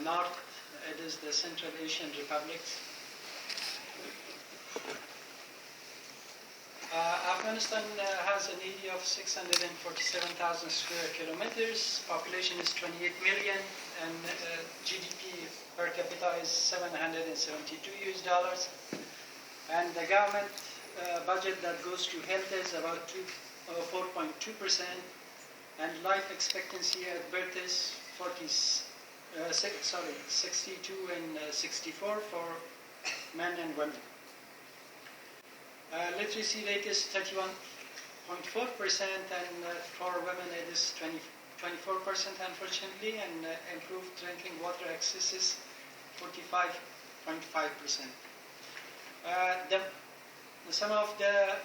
north, it is the Central Asian republics. Afghanistan has an area of 647,000 square kilometers. Population is 28 million, and GDP per capita is $772. And the government budget that goes to health is about 4.2%, and life expectancy at birth is 62 and 64 for men and women. Literacy rate is 31.4%, and for women it is 24%, unfortunately, and improved drinking water access is 45.5%. Some of the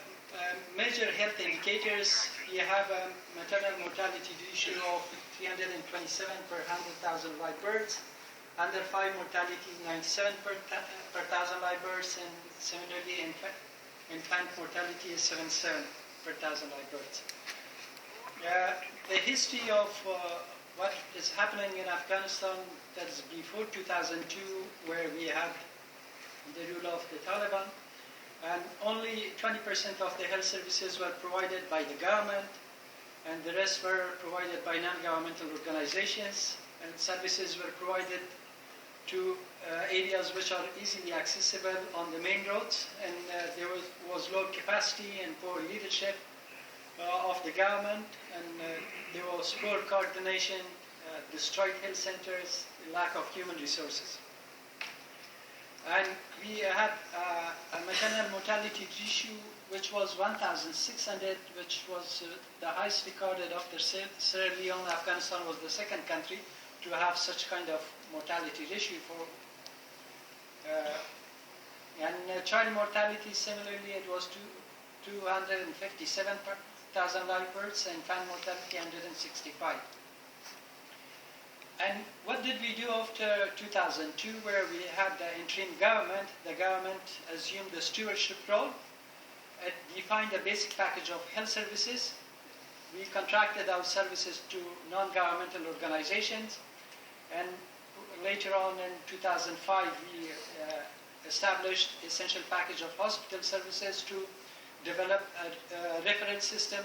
major health indicators, we have a maternal mortality ratio of 327 per 100,000 live births. Under 5 mortality is 97 per 1,000 live births, and similarly infant mortality is 77 per 1,000 live births. The history of what is happening in Afghanistan, that is before 2002, where we had the rule of the Taliban, and only 20% of the health services were provided by the government, and the rest were provided by non-governmental organizations, and services were provided to areas which are easily accessible on the main roads, and there was low capacity and poor leadership of the government, and there was poor coordination, destroyed health centers, lack of human resources. And we had a maternal mortality ratio which was 1,600, which was the highest recorded after Sierra Leone. Afghanistan was the second country to have such kind of mortality ratio for. And child mortality, similarly, it was 257 per 1,000 live births, and infant mortality 165. And what did we do after 2002, where we had the interim government? The government assumed the stewardship role. It defined a basic package of health services. We contracted our services to non-governmental organizations, and later on in 2005, we established essential package of hospital services to develop a reference system,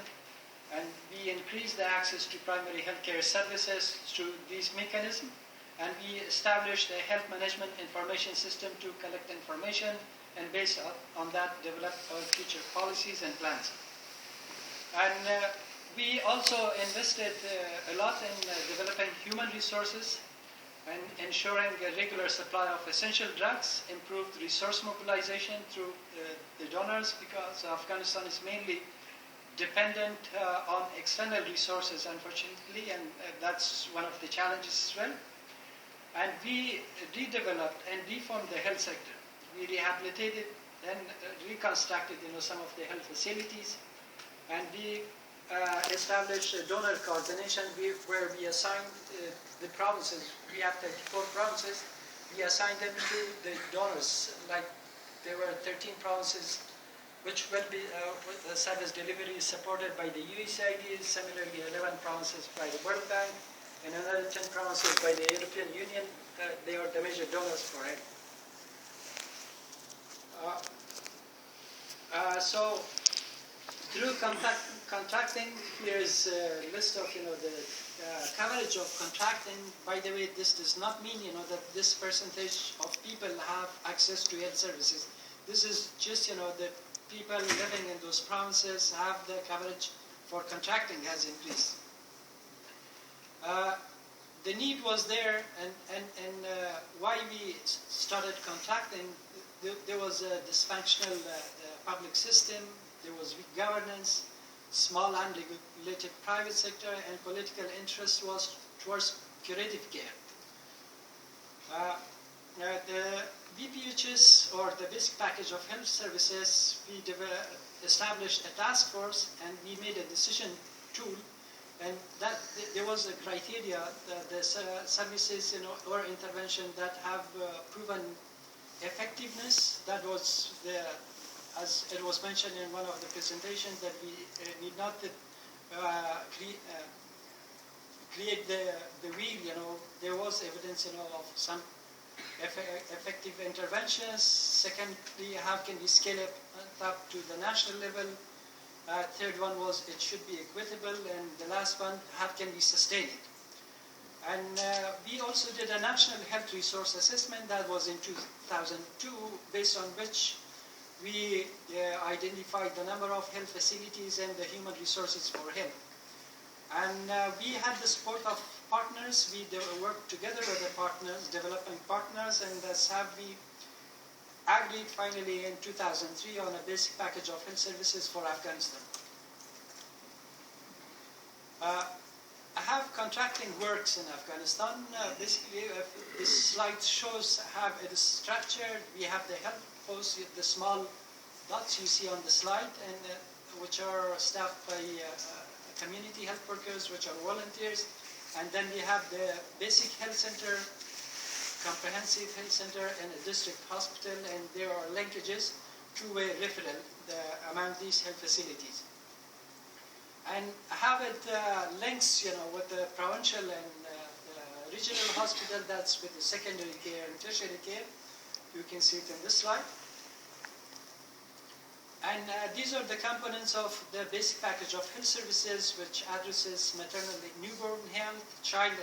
and we increased the access to primary healthcare services through these mechanisms, and we established a health management information system to collect information, and based on that develop our future policies and plans. And we also invested a lot in developing human resources and ensuring a regular supply of essential drugs, improved resource mobilization through the donors, because Afghanistan is mainly dependent on external resources, unfortunately, and that's one of the challenges as well. And we redeveloped and reformed the health sector. We rehabilitated and reconstructed, some of the health facilities, and we established a donor coordination where we assigned the provinces. We have 34 provinces. We assigned them to the donors. Like there were 13 provinces which will be the service delivery is supported by the USAID. Similarly, 11 provinces by the World Bank, and another 10 provinces by the European Union. They are the major donors for it. So through contracting, here's a list of the coverage of contracting. By the way, this does not mean that this percentage of people have access to health services. This is just the people living in those provinces have the coverage for contracting has increased. The need was there, and why we started contracting, there was a dysfunctional public system, there was weak governance, small unregulated private sector, and political interest was towards curative care. The BPHS, or the basic package of health services, we established a task force, and we made a decision tool, and that there was a criteria that the services or intervention that have proven effectiveness. That was as it was mentioned in one of the presentations, that we need not create the wheel, there was evidence, of some effective interventions. Secondly, how can we scale it up to the national level? Third one was it should be equitable, and the last one, how can we sustain it? And we also did a national health resource assessment that was in 2002, based on which we identified the number of health facilities and the human resources for health. And we had the support of partners. We worked together with the partners, developing partners, and that's how we agreed finally in 2003 on a basic package of health services for Afghanistan. I have contracting works in Afghanistan. Basically, this slide shows how it is structured. We have the health posts, the small dots you see on the slide, and which are staffed by community health workers, which are volunteers. And then we have the basic health center, comprehensive health center, and a district hospital, and there are linkages, two-way referral among these health facilities. And how it links, with the provincial and the regional hospital, that's with the secondary care and tertiary care. You can see it in this slide. And these are the components of the basic package of health services, which addresses maternal and newborn health, child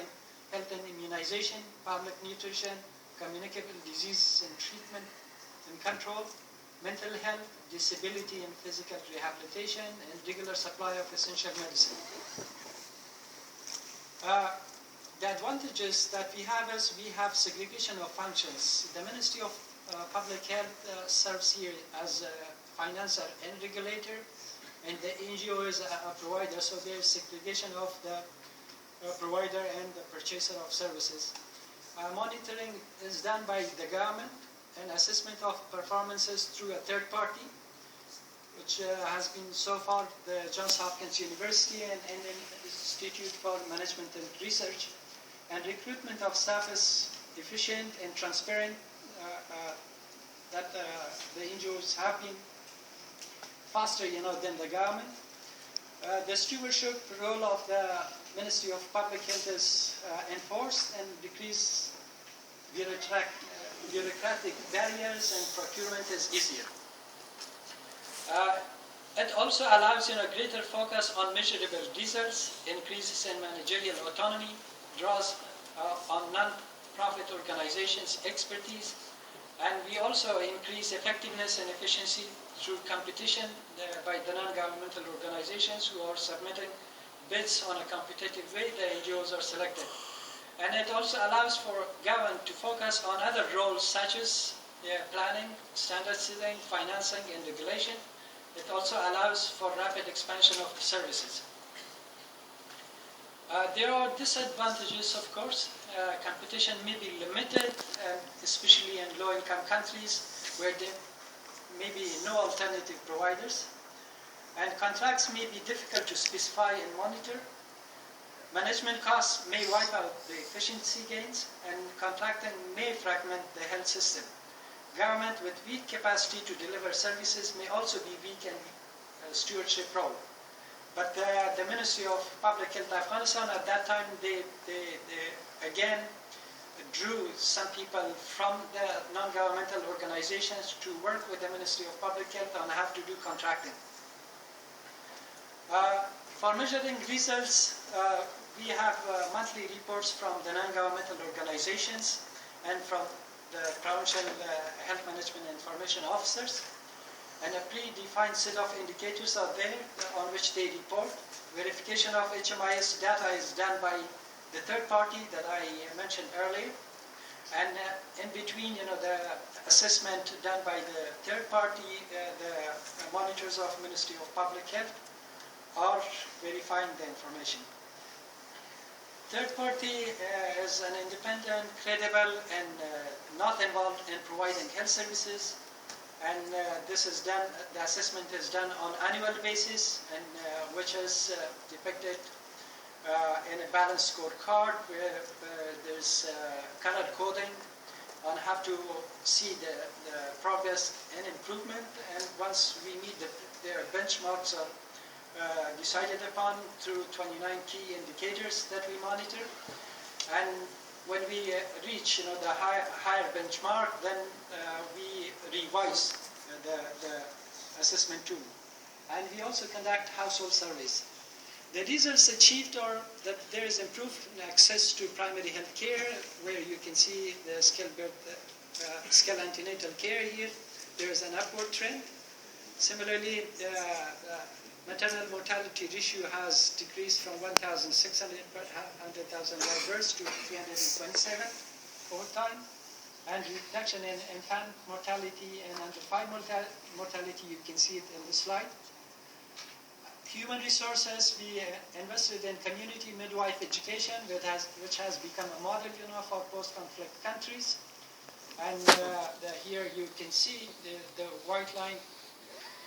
health and immunization, public nutrition, communicable disease and treatment and control, mental health, disability and physical rehabilitation, and regular supply of essential medicine. The advantages that we have is we have segregation of functions. The Ministry of Public Health serves here as a financer and regulator, and the NGO is a provider, so there is segregation of the provider and the purchaser of services. Monitoring is done by the government, and assessment of performances through a third party, which has been so far the Johns Hopkins University and Institute for Management and Research. And recruitment of staff is efficient and transparent, that the NGOs have been faster, than the government. The stewardship role of the Ministry of Public Health is enforced, and decrease bureaucratic barriers, and procurement is easier. It also allows greater focus on measurable results, increases in managerial autonomy, draws on non-profit organizations' expertise, and we also increase effectiveness and efficiency through competition by the non-governmental organizations who are submitting bids on a competitive way. The NGOs are selected. And it also allows for government to focus on other roles such as planning, standard setting, financing, and regulation. It also allows for rapid expansion of the services. There are disadvantages, of course. Competition may be limited, especially in low-income countries where there may be no alternative providers. And contracts may be difficult to specify and monitor. Management costs may wipe out the efficiency gains, and contracting may fragment the health system. Government with weak capacity to deliver services may also be weak in stewardship role. But the Ministry of Public Health Afghanistan at that time, they again drew some people from the non-governmental organizations to work with the Ministry of Public Health on how to do contracting. For measuring results, we have monthly reports from the non-governmental organizations and from the provincial health management information officers, and a predefined set of indicators are there on which they report. Verification of HMIS data is done by the third party that I mentioned earlier, and in between, the assessment done by the third party, the monitors of Ministry of Public Health are verifying the information. Third party is an independent, credible, and not involved in providing health services. And this is done, the assessment is done on annual basis, and which is depicted in a balanced scorecard where there's color coding on how to see the progress and improvement. And once we meet their benchmarks or decided upon through 29 key indicators that we monitor. And when we reach the higher benchmark, then we revise the assessment tool. And we also conduct household surveys. The results achieved are that there is improved access to primary health care, where you can see the skilled antenatal care here. There is an upward trend. Similarly, maternal mortality ratio has decreased from 1,600 per 100,000 live births to 327 over time. And reduction in infant mortality and under 5 mortality, you can see it in the slide. Human resources, we invested in community midwife education, which has become a model for post-conflict countries. And here you can see the white line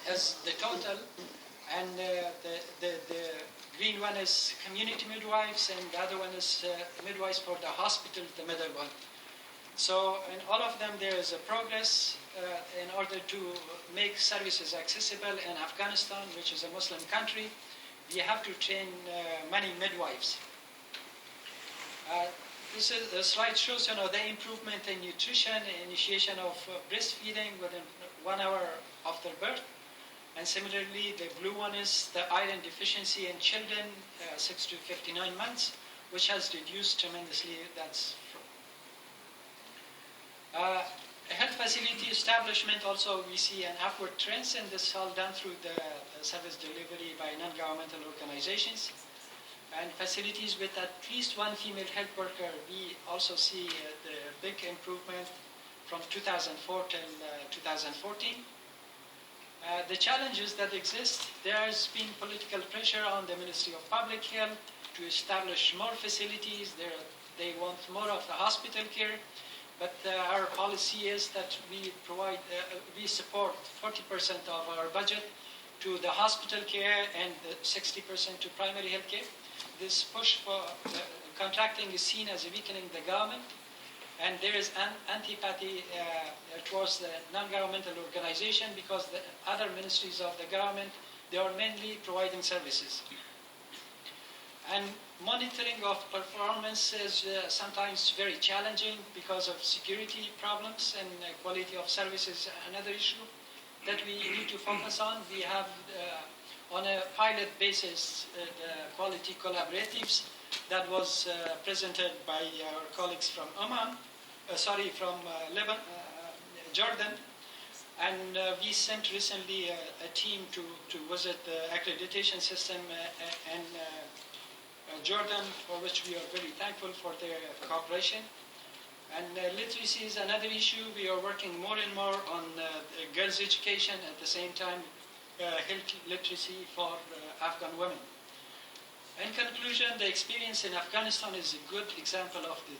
as the total, and the green one is community midwives, and the other one is midwives for the hospital, the middle one. So in all of them there is a progress in order to make services accessible in Afghanistan, which is a Muslim country. We have to train many midwives. This slide shows the improvement in nutrition, initiation of breastfeeding within 1 hour after birth. And similarly, the blue one is the iron deficiency in children 6 to 59 months, which has reduced tremendously. That's health facility establishment. Also, we see an upward trend, and this is all done through the service delivery by non-governmental organizations. And facilities with at least one female health worker, we also see the big improvement from 2004 till 2014. The challenges that exist, there has been political pressure on the Ministry of Public Health to establish more facilities. They want more of the hospital care, but our policy is that we support 40% of our budget to the hospital care and 60% to primary health care. This push for contracting is seen as weakening the government, and there is an antipathy towards the non-governmental organization, because the other ministries of the government, they are mainly providing services. And monitoring of performance is sometimes very challenging because of security problems, and quality of service is another issue that we need to focus on. We have on a pilot basis the quality collaboratives that was presented by our colleagues from Jordan, and we sent recently a team to visit the accreditation system in Jordan, for which we are very thankful for their cooperation. And literacy is another issue. We are working more and more on girls' education, at the same time health literacy for Afghan women. In conclusion, the experience in Afghanistan is a good example of the